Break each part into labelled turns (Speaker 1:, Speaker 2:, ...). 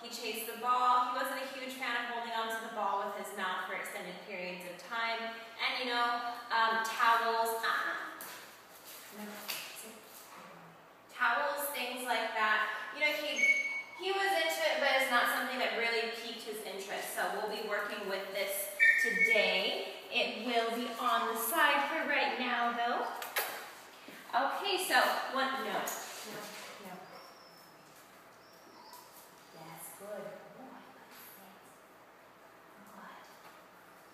Speaker 1: he chased the ball. He wasn't a huge fan of holding onto the ball with his mouth for extended periods of time. And you know, towels, things like that. You know, he was into it, but it's not something that really piqued his interest. So we'll be working with this today. It will be on the side for right now, though. Okay, so no. Yes, good.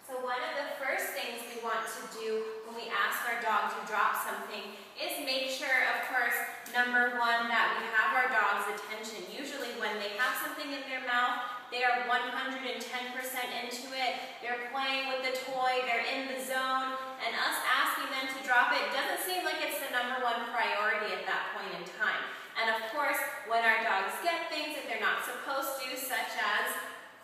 Speaker 1: So one of the first things we want to do when we ask our dog to drop something is make sure, of course, number one, that we have our dog's attention. Usually when they have something in their mouth, they are 110% into it. They're playing with the toy, they're in the zone, and us asking them to drop it doesn't seem like it's the number one priority at that point in time. And of course, when our dogs get things that they're not supposed to, such as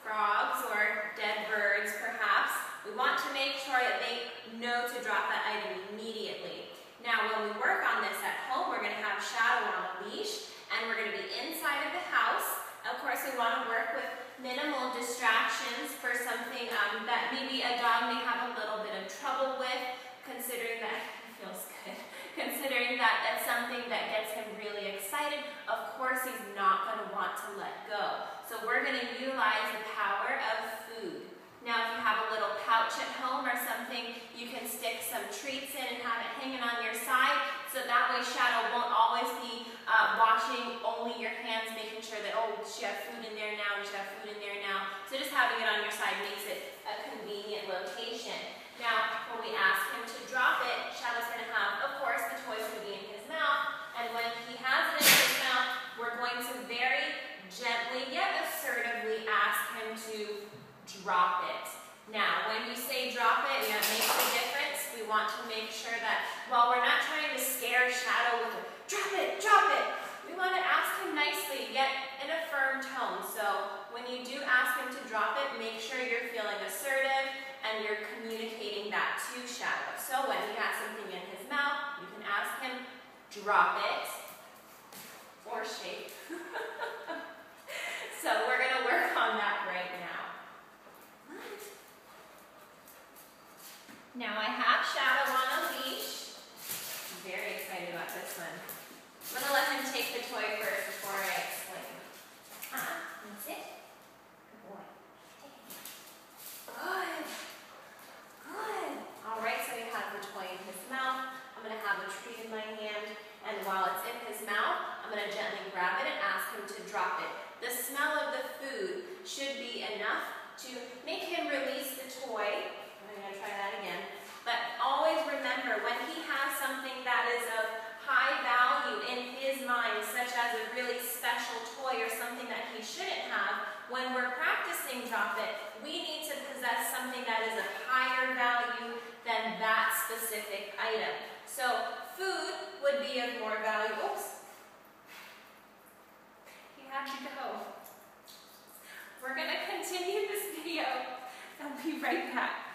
Speaker 1: frogs or dead birds perhaps, we want to make sure that they know to drop that item immediately. Now, when we work on this at home, we're going to have Shadow on a leash, and we're going to be inside of the house. Of course, we want to work with minimal distractions for something that maybe a dog may have a little bit of trouble with, considering that it feels good. Considering that that's something that gets him really excited, of course he's not going to want to let go. So we're going to utilize the power of food. Now, if you have a little pouch at home or something, you can stick some treats in and have it hanging on your side, so that way Shadow won't always be watching only your hands, making sure that, oh, does she have food in there now, does she have food in there now? So just having it on your side makes it a convenient location. Now, when we ask him to drop it, Shadow's going to have, of course, the toy to be in his mouth, and when he has it in his mouth, we're going to very gently yet assertively ask him to drop it. Now, when we say drop it, that makes a difference. We want to make sure that while we're not trying to scare Shadow with a drop it, we want to ask him nicely, yet in a firm tone. So when you do ask him to drop it, make sure you're feeling assertive and you're communicating that to Shadow. So when he has something in his mouth, you can ask him, drop it, or shake. So we're going to work on that right now. Now I have Shadow on a leash. I'm very excited about this one. I'm going to let him take the toy first before I explain. That's it. Good boy. Good. Good. All right, so he has the toy in his mouth. I'm going to have a treat in my hand, and while it's in his mouth, I'm going to gently grab it and ask him to drop it. The smell of the food should be enough to make him release the toy. I'm going to try that again. But always remember, when he has something that is of high value in his mind, such as a really special toy or something that he shouldn't have, when we're practicing drop it, we need to possess something that is of higher value than that specific item. So food would be of more value. Oops. He had to go. We're going to continue this video. I'll be right back.